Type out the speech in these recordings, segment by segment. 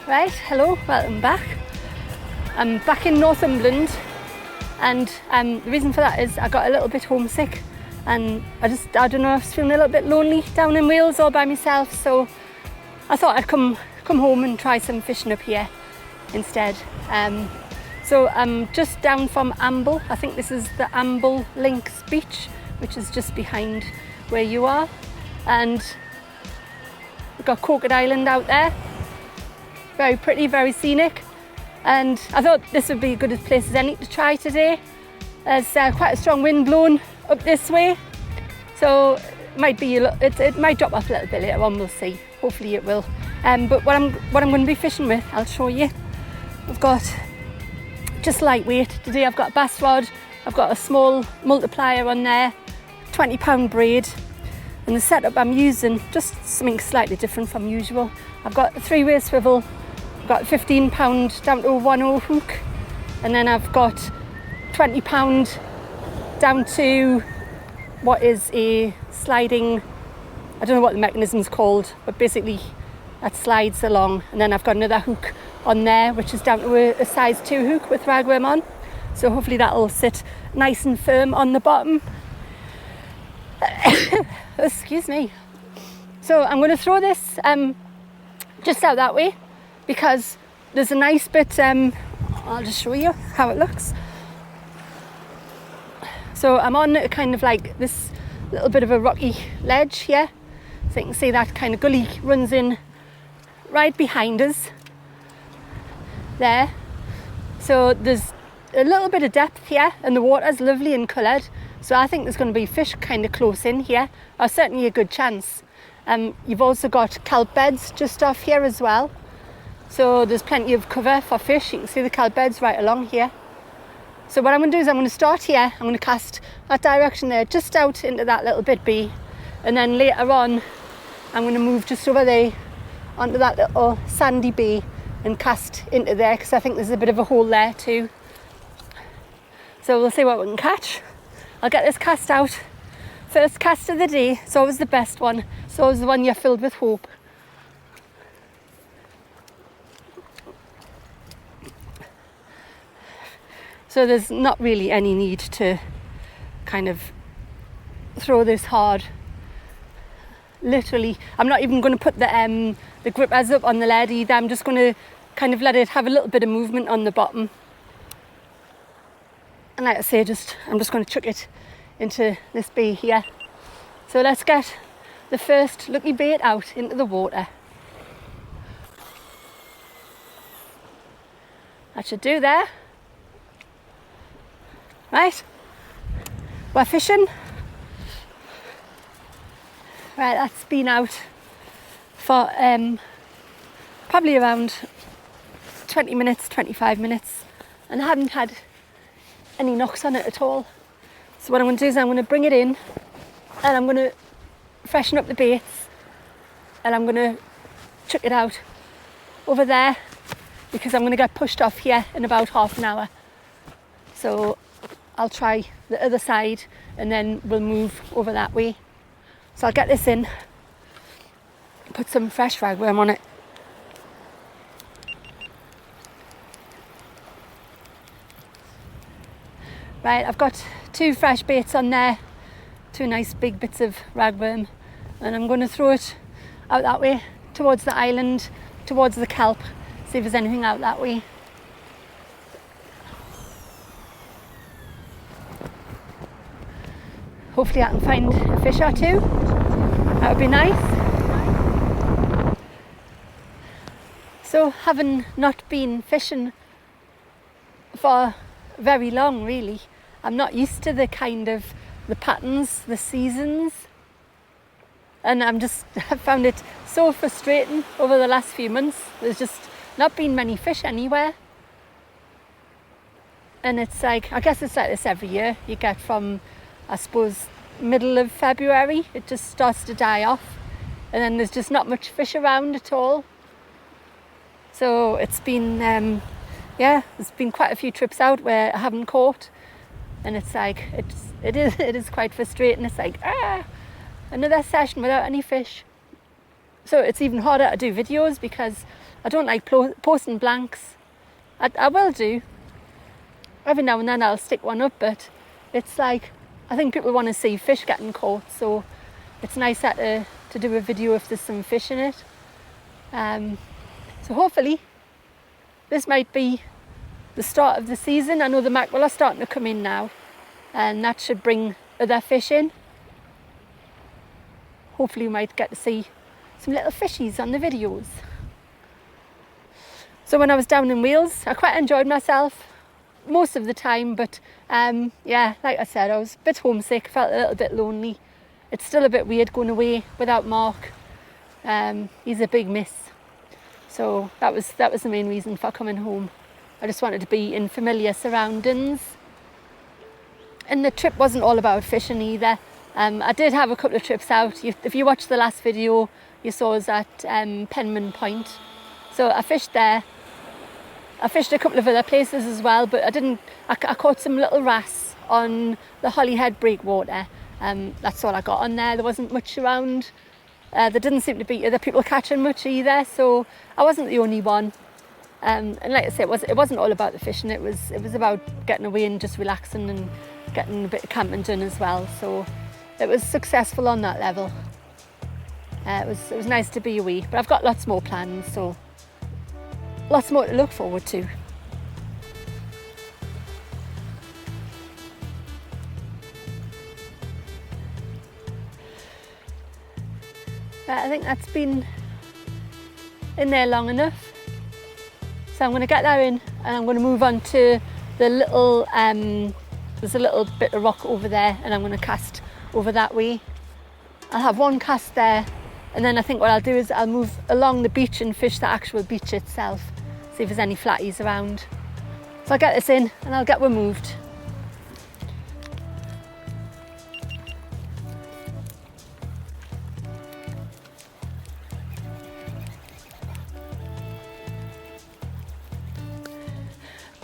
Right, hello, welcome back. I'm back in Northumberland, and the reason for that is I got a little bit homesick, and I don't know, I was feeling a little bit lonely down in Wales all by myself, so I thought I'd come home and try some fishing up here instead. So I'm just down from Amble. I think this is the Amble Links beach, which is just behind where you are, and we've got Coconut Island out there. Very pretty, very scenic, and I thought this would be as good a place as any to try today. There's quite a strong wind blowing up this way, so it might drop off a little bit later on. We'll see. Hopefully it will. But what I'm going to be fishing with, I'll show you. I've got just lightweight today. I've got a bass rod. I've got a small multiplier on there, 20-pound braid, and the setup I'm using just something slightly different from usual. I've got a 3-way swivel. I've got 15-pound down to a 1/0 hook, and then I've got 20-pound down to what is a sliding, I don't know what the mechanism's called, but basically that slides along, and then I've got another hook on there which is down to a size 2 hook with ragworm on, so hopefully that'll sit nice and firm on the bottom. Excuse me. So I'm going to throw this just out that way, because there's a nice bit, I'll just show you how it looks. So I'm on kind of like this little bit of a rocky ledge here, so you can see that kind of gully runs in right behind us there. So there's a little bit of depth here, and the water's lovely and coloured, so I think there's going to be fish kind of close in here, or certainly a good chance. You've also got kelp beds just off here as well, so there's plenty of cover for fish. You can see the kelp beds right along here. So what I'm going to do is I'm going to start here. I'm going to cast that direction there, just out into that little bit B, and then later on I'm going to move just over there onto that little sandy bay and cast into there, because I think there's a bit of a hole there too. So we'll see what we can catch. I'll get this cast out. First cast of the day, it's always the best one. It's always the one you're filled with hope. So there's not really any need to kind of throw this hard. Literally, I'm not even going to put the grippers up on the lead either. I'm just going to kind of let it have a little bit of movement on the bottom. And like I say, I'm just going to chuck it into this bay here. So let's get the first lucky bait out into the water. That should do there. Right, we're fishing. Right, that's been out for probably around 20 minutes, 25 minutes, and I haven't had any knocks on it at all. So what I'm going to do is I'm going to bring it in, and I'm going to freshen up the baits, and I'm going to chuck it out over there, because I'm going to get pushed off here in about half an hour. So I'll try the other side, and then we'll move over that way. So I'll get this in, put some fresh ragworm on it. Right, I've got 2 fresh baits on there, 2 nice big bits of ragworm, and I'm going to throw it out that way towards the island, towards the kelp, see if there's anything out that way. Hopefully I can find a fish or 2. That would be nice. So, having not been fishing for very long really, I'm not used to the patterns, the seasons, and I found it so frustrating over the last few months. There's just not been many fish anywhere, and it's like, I guess it's like this every year. You get from, I suppose, middle of February, it just starts to die off, and then there's just not much fish around at all. So it's been there's been quite a few trips out where I haven't caught, and it's like it is quite frustrating. It's like another session without any fish. So it's even harder to do videos because I don't like posting blanks. I will do. Every now and then I'll stick one up, but it's like, I think people want to see fish getting caught, so it's nicer to do a video if there's some fish in it. So hopefully this might be the start of the season. I know the mackerel are starting to come in now, and that should bring other fish in. Hopefully we might get to see some little fishies on the videos. So when I was down in Wales, I quite enjoyed myself most of the time, but yeah, like I said, I was a bit homesick, felt a little bit lonely. It's still a bit weird going away without Mark. He's a big miss. So that was the main reason for coming home. I just wanted to be in familiar surroundings. And the trip wasn't all about fishing either. I did have a couple of trips out. If you watched the last video, you saw us at Penman Point. So I fished there. I fished a couple of other places as well, but I caught some little wrasse on the Holyhead breakwater. That's all I got on there. There wasn't much around. There didn't seem to be other people catching much either, so I wasn't the only one. And like I said, it wasn't all about the fishing. It was about getting away and just relaxing and getting a bit of camping done as well. So it was successful on that level. It was nice to be away, but I've got lots more plans, so lots more to look forward to. I think that's been in there long enough. So I'm going to get that in, and I'm going to move on to the little, there's a little bit of rock over there, and I'm going to cast over that way. I'll have one cast there, and then I think what I'll do is I'll move along the beach and fish the actual beach itself, see if there's any flatties around. So I'll get this in and I'll get one moved.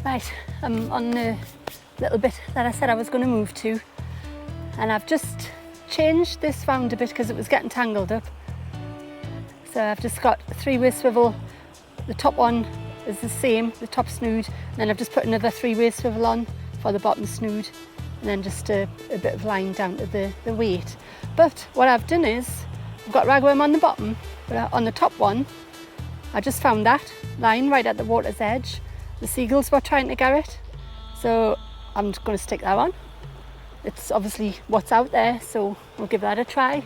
Right, I'm on the little bit that I said I was going to move to, and I've just changed this round a bit because it was getting tangled up. So I've just got a 3-way swivel. The top one is the same, the top snood, and then I've just put another 3-way swivel on for the bottom snood, and then just a bit of line down to the weight. But what I've done is I've got ragworm on the bottom, but on the top one I just found that line right at the water's edge. The seagulls were trying to get it, so I'm just going to stick that on. It's obviously what's out there, so we'll give that a try.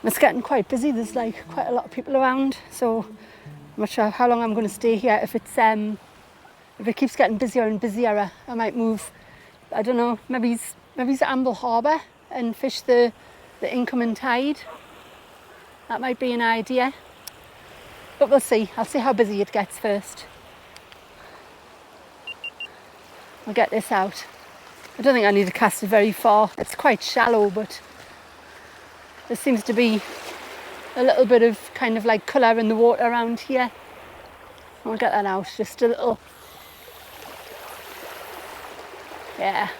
It's getting quite busy. There's like quite a lot of people around, so I'm not sure how long I'm going to stay here. If it keeps getting busier and busier, I might move. I don't know. Maybe it's Amble Harbour and fish the incoming tide. That might be an idea, but we'll see. I'll see how busy it gets first. I'll get this out. I don't think I need to cast it very far. It's quite shallow, but there seems to be a little bit of kind of like colour in the water around here. I'll get that out, just a little. Yeah,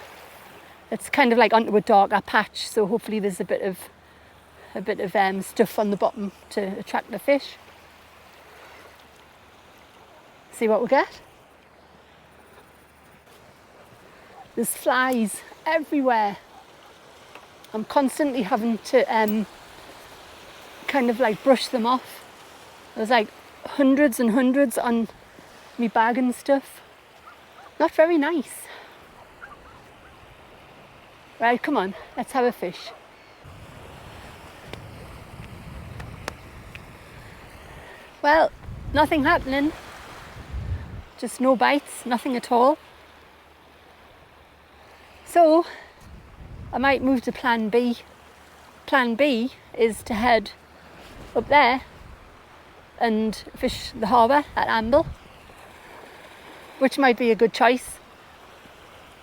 it's kind of like onto a darker patch, so hopefully there's a bit of stuff on the bottom to attract the fish. See what we get. There's flies everywhere. I'm constantly having to kind of like brush them off. There's like hundreds and hundreds on me bag and stuff. Not very nice. Right, come on, let's have a fish. Well, nothing happening. Just no bites, nothing at all. So I might move to plan B. Plan B is to head up there and fish the harbour at Amble, which might be a good choice.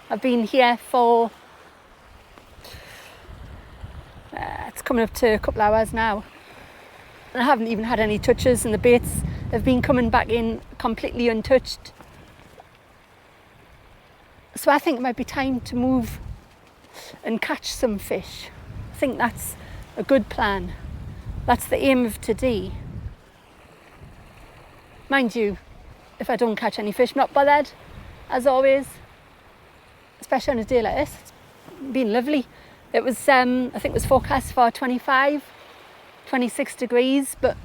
I've been here for, it's coming up to a couple hours now, and I haven't even had any touches, and the baits have been coming back in completely untouched. So I think it might be time to move and catch some fish. I think that's a good plan. that's the aim of today. Mind you, if I don't catch any fish, I'm not bothered, as always, especially on a day like this. It's been lovely. It was, I think it was forecast for 25, 26 degrees, but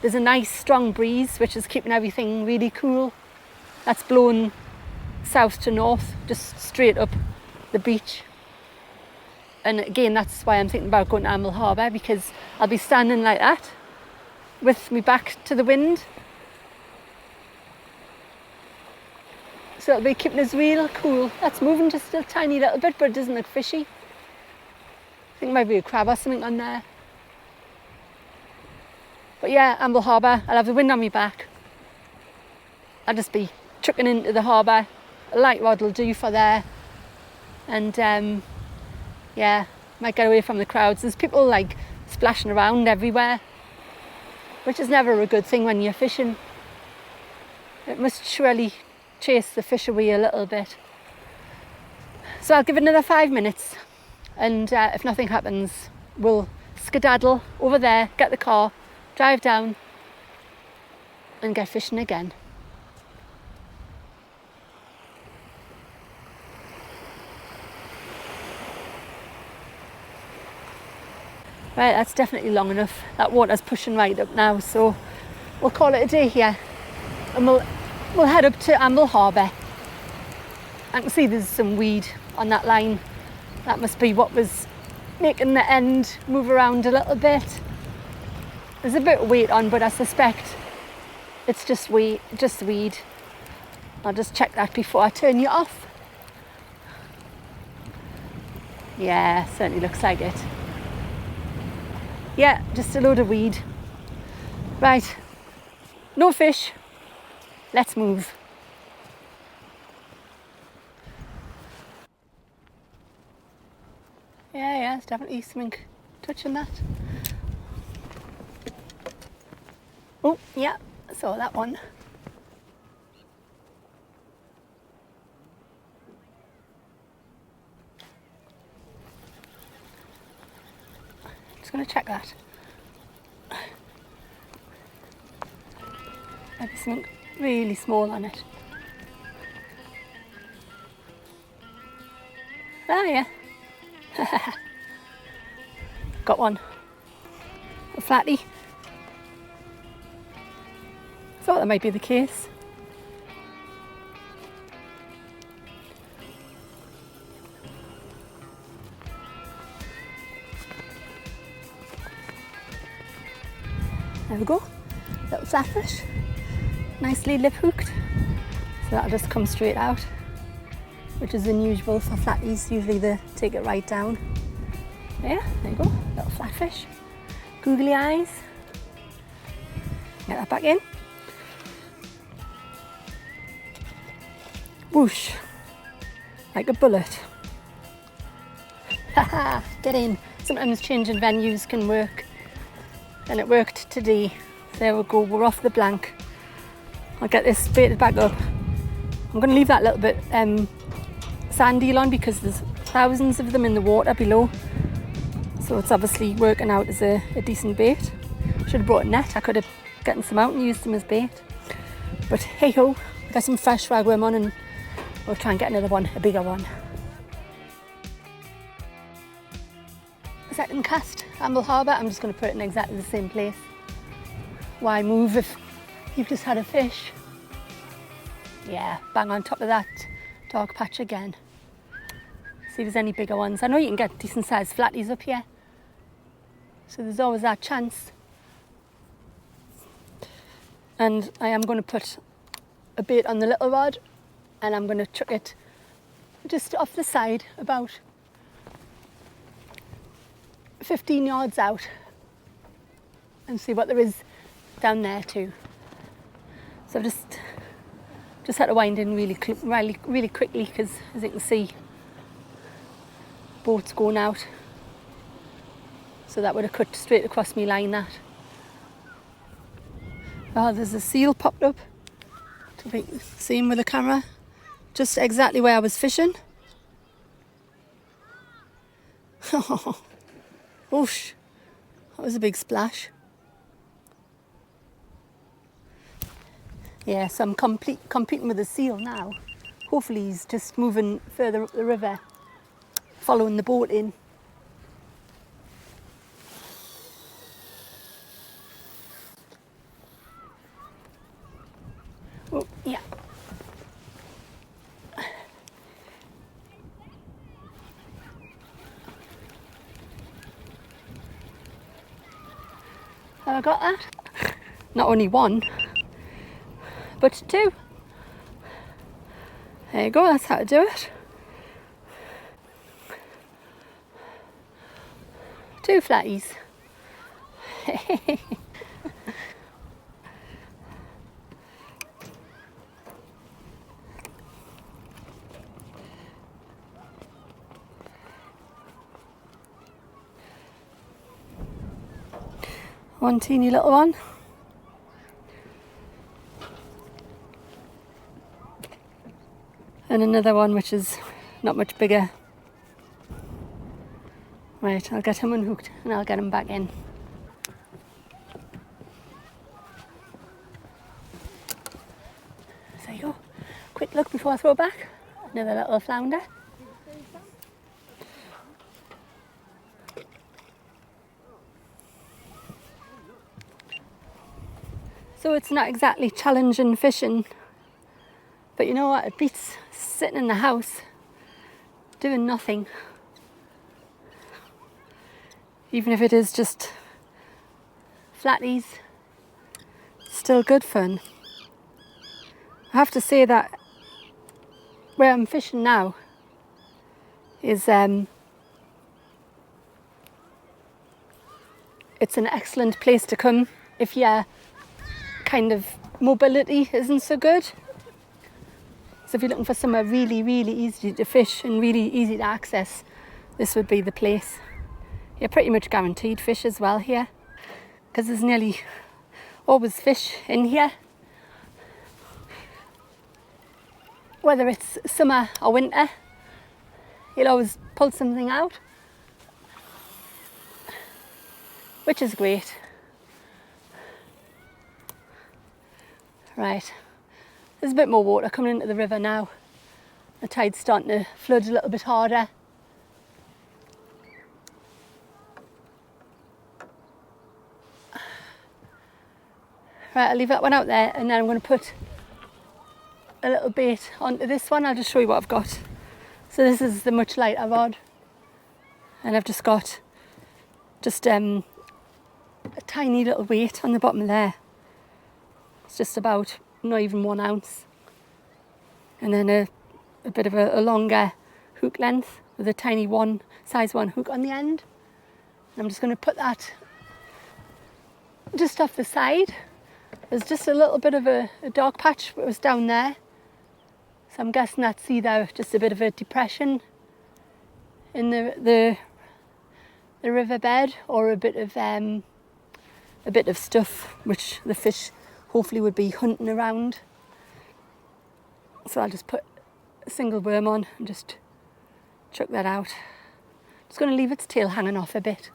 there's a nice strong breeze which is keeping everything really cool. That's blowing south to north, just straight up the beach. And again, that's why I'm thinking about going to Amble Harbour, because I'll be standing like that with my back to the wind. So it'll be keeping us real cool. That's moving just a tiny little bit, but it doesn't look fishy. I think maybe a crab or something on there. But yeah, Amble Harbour, I'll have the wind on my back. I'll just be chucking into the harbour. A light rod will do for there. And yeah, might get away from the crowds. There's people like splashing around everywhere, which is never a good thing when you're fishing. It must surely chase the fish away a little bit. So I'll give it another 5 minutes, and if nothing happens, we'll skedaddle over there, get the car, drive down and get fishing again. Right, that's definitely long enough. That water's pushing right up now, so we'll call it a day here, and we'll head up to Amble Harbour. I can see there's some weed on that line. That must be what was making the end move around a little bit. There's a bit of weight on, but I suspect it's just weed. I'll just check that before I turn you off. Yeah, certainly looks like it. Yeah, just a load of weed. Right, no fish. Let's move. Yeah, it's definitely something touching that. Oh, yeah, I saw that one. Just going to check that. Maybe something really small on it. Oh yeah. Got one. A flatty. Thought that might be the case. There we go. Little flatfish. Nicely lip hooked. So that'll just come straight out, which is unusual for flatties. Usually they take it right down. Yeah, there you go. Little flatfish. Googly eyes. Get that back in. Whoosh. Like a bullet. Haha, get in. Sometimes changing venues can work. And it worked today. There we go, we're off the blank. I'll get this baited back up. I'm going to leave that little bit sand eel on because there's thousands of them in the water below. So it's obviously working out as a decent bait. Should have brought a net. I could have gotten some out and used them as bait. But hey ho, got some fresh ragworm on and we'll try and get another one, a bigger one. Second cast, Amble Harbour. I'm just going to put it in exactly the same place. Why move if you've just had a fish? Yeah, bang on top of that dog patch again. See if there's any bigger ones. I know you can get decent sized flatties up here, so there's always that chance. And I am going to put a bait on the little rod and I'm going to chuck it just off the side about 15 yards out and see what there is down there too. So I've just had to wind in really quickly because, as you can see, boat's going out. So that would have cut straight across me line, that. Oh, there's a seal popped up. See him with the camera. Just exactly where I was fishing. Whoosh, that was a big splash. Yeah, so I'm competing with the seal now. Hopefully he's just moving further up the river, following the boat in. Oh, yeah. Have I got that? Not only one, but two. There you go, that's how to do it. Two flatties. One teeny little one. And another one which is not much bigger. Right, I'll get him unhooked and I'll get him back in. There you go. Quick look before I throw back. Another little flounder. So it's not exactly challenging fishing, but you know what, it beats sitting in the house doing nothing. Even if it is just flatties, still good fun. I have to say that where I'm fishing now is it's an excellent place to come if your kind of mobility isn't so good. So if you're looking for somewhere really, really easy to fish and really easy to access, this would be the place. You're pretty much guaranteed fish as well here, because there's nearly always fish in here. Whether it's summer or winter, you'll always pull something out, which is great. Right, there's a bit more water coming into the river now. The tide's starting to flood a little bit harder. Right, I'll leave that one out there and then I'm going to put a little bait onto this one. I'll just show you what I've got. So this is the much lighter rod, and I've just got a tiny little weight on the bottom there. It's just about not even 1 ounce, and then a bit of a longer hook length with a tiny size 1 hook on the end. And I'm just going to put that just off the side. There's just a little bit of a dark patch that was down there, so I'm guessing that's either just a bit of a depression in the riverbed, or a bit of stuff which the fish hopefully would be hunting around. So I'll just put a single worm on and just chuck that out. Just going to leave its tail hanging off a bit,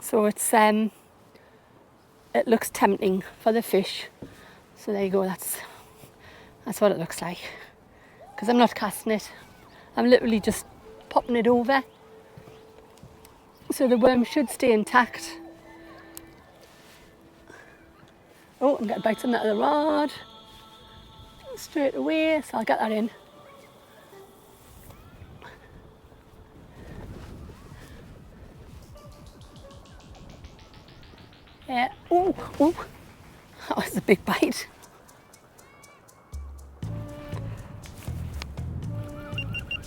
so it's it looks tempting for the fish. So there you go, that's what it looks like. Because I'm not casting it, I'm literally just popping it over. So the worm should stay intact. Oh, I'm getting bites on that other rod straight away, so I'll get that in. Yeah, oh, that was a big bite.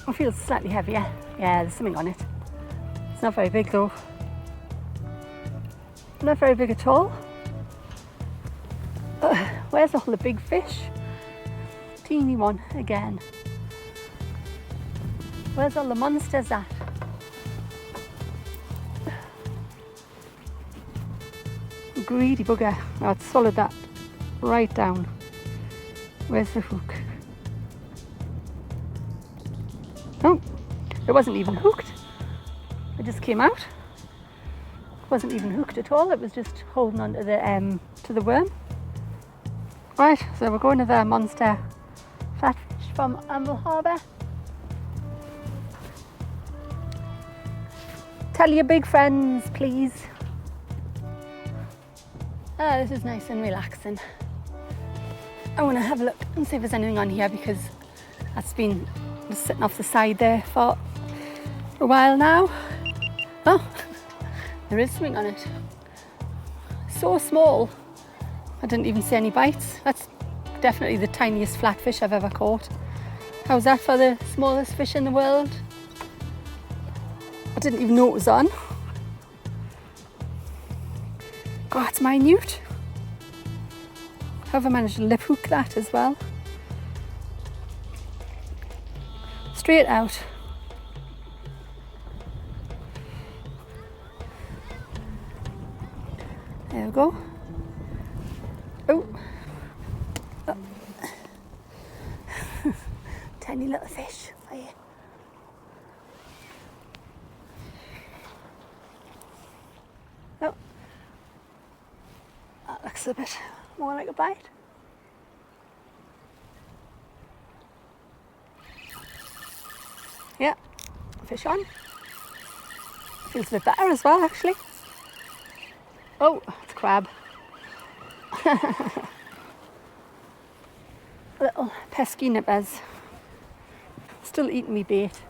It feels slightly heavier. Yeah, there's something on it. It's not very big though. Not very big at all. Where's all the big fish? Teeny one again. Where's all the monsters at? Greedy bugger. Oh, it's solid that right down. Where's the hook? Oh, it wasn't even hooked. It just came out. It wasn't even hooked at all. It was just holding on to the worm. Right, so we're going to the monster flatfish from Amble Harbour. Tell your big friends, please. Oh, this is nice and relaxing. I want to have a look and see if there's anything on here, because that's been just sitting off the side there for a while now. Oh, there is something on it. So small, I didn't even see any bites. That's definitely the tiniest flatfish I've ever caught. How's that for the smallest fish in the world? I didn't even know it was on. God, it's minute. How have I managed to lip hook that as well? Straight out. There we go. Oh. Oh. Tiny little fish for you. Oh. That looks a bit more like a bite. Yeah, fish on. Feels a bit better as well, actually. Oh, it's a crab. Little pesky nippers. Still eating me bait.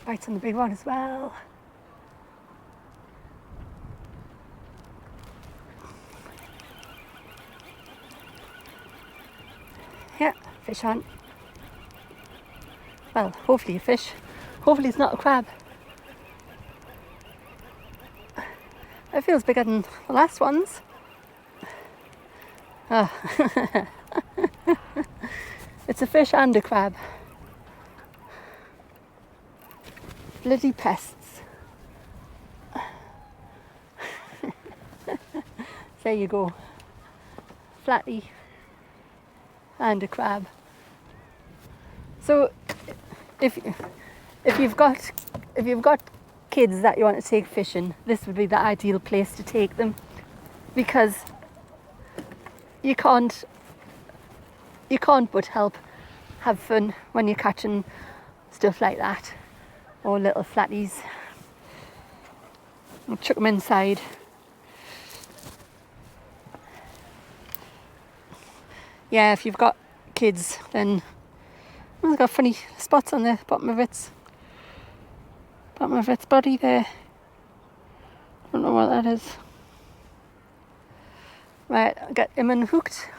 Bites on the big one as well. Yeah, fish on. Well, hopefully a fish. Hopefully it's not a crab. It feels bigger than the last ones. Oh. It's a fish and a crab. Bloody pests. There you go. Flatty and a crab. So if you've got kids that you want to take fishing, this would be the ideal place to take them, because you can't but have fun when you're catching stuff like that, or little flatties. I'll chuck them inside. Yeah, if you've got kids, then it's got funny spots on the bottom of its body there. Don't know what that is. Right, I'll get him unhooked.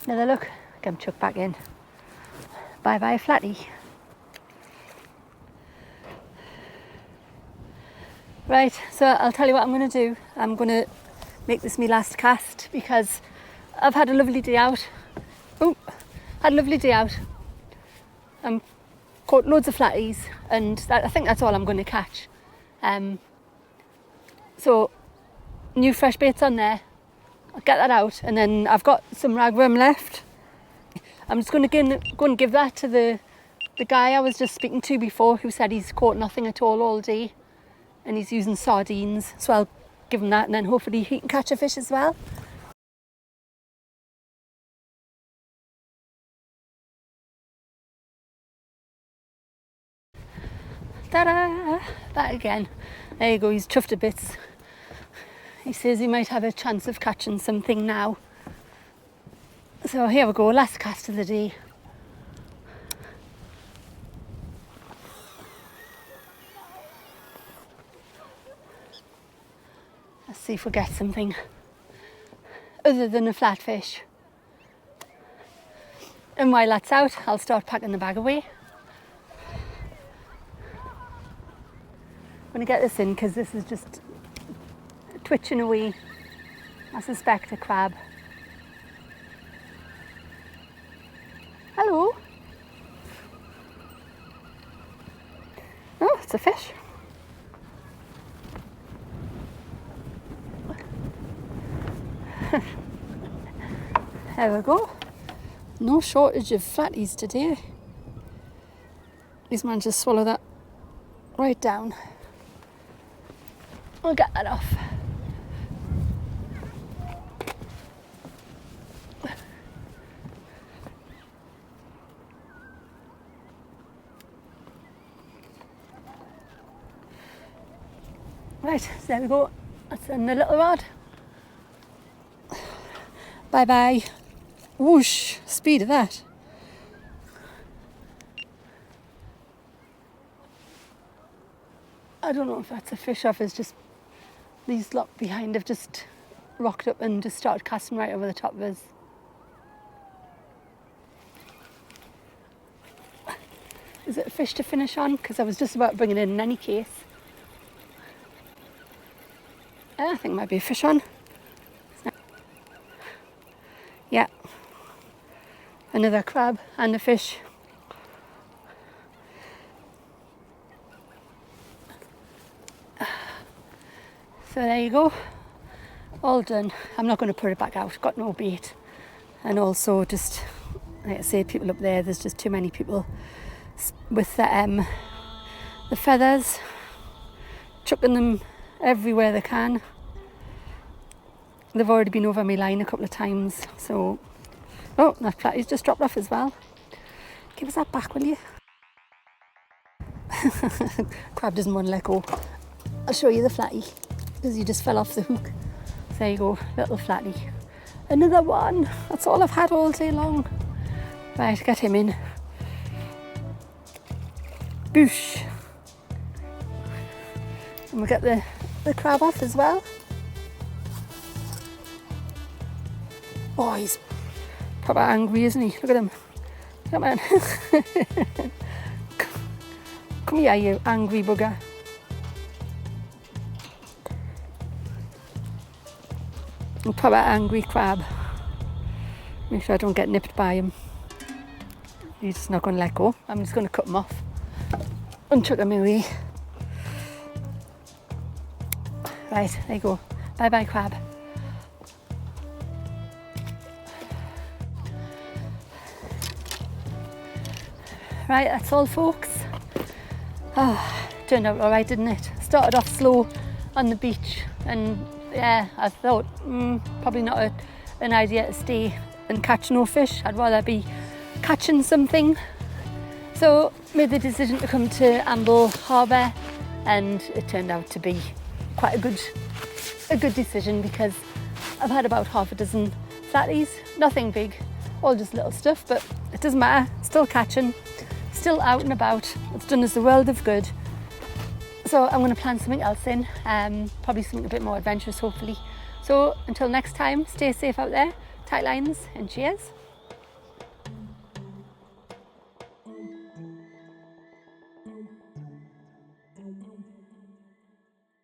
Another look, get him chucked back in. Bye bye flatty. Right, so I'll tell you what I'm going to do. I'm going to make this my last cast, because I've had a lovely day out. Oh, had a lovely day out. Caught loads of flatties, and I think that's all I'm going to catch. So new fresh baits on there. I'll get that out, and then I've got some ragworm left. I'm just going to go and give that to the guy I was just speaking to before, who said he's caught nothing at all day, and he's using sardines. So I'll give him that, and then hopefully he can catch a fish as well. Ta-da! That again. There you go, he's chuffed to bits. He says he might have a chance of catching something now. So here we go, last cast of the day. Let's see if we get something other than a flatfish. And while that's out, I'll start packing the bag away. I'm going to get this in because this is just twitching away. I suspect a crab. Hello. Oh, it's a fish. There we go. No shortage of flatties today. These managed to swallow that right down. We'll get that off. Right, so there we go. That's in the little rod. Bye bye. Whoosh, speed of that. I don't know if that's a fish or if it's just these lot behind have just rocked up and just started casting right over the top of us. Is it a fish to finish on? Because I was just about bringing it in any case. I think it might be a fish on. Yeah. Another crab and a fish. So there you go. All done. I'm not going to put it back out. Got no bait. And also just, like I say, people up there, there's just too many people with the feathers, chucking them everywhere they can. They've already been over my line a couple of times, so... Oh, that flatty's just dropped off as well. Give us that back, will you? Crab doesn't want to let go. I'll show you the flatty, because you just fell off the hook. There you go, little flatty. Another one. That's all I've had all day long. Right, get him in. Boosh. And we'll get the crab off as well. Oh, he's proper angry, isn't he? Look at him. Come on. Come here, you angry bugger. A proper angry crab. Make sure I don't get nipped by him. He's just not going to let go. I'm just going to cut him off and chuck him away. Right, there you go. Bye bye, crab. Right, that's all, folks. Oh, turned out all right, didn't it? Started off slow on the beach, and yeah, I thought probably not an idea to stay and catch no fish. I'd rather be catching something. So made the decision to come to Amble Harbour, and it turned out to be quite a good decision, because I've had about half a dozen flatties, nothing big, all just little stuff, but it doesn't matter, still catching. Still out and about. It's done us the world of good. So I'm going to plan something else in, probably something a bit more adventurous, hopefully. So until next time, stay safe out there, tight lines, and cheers.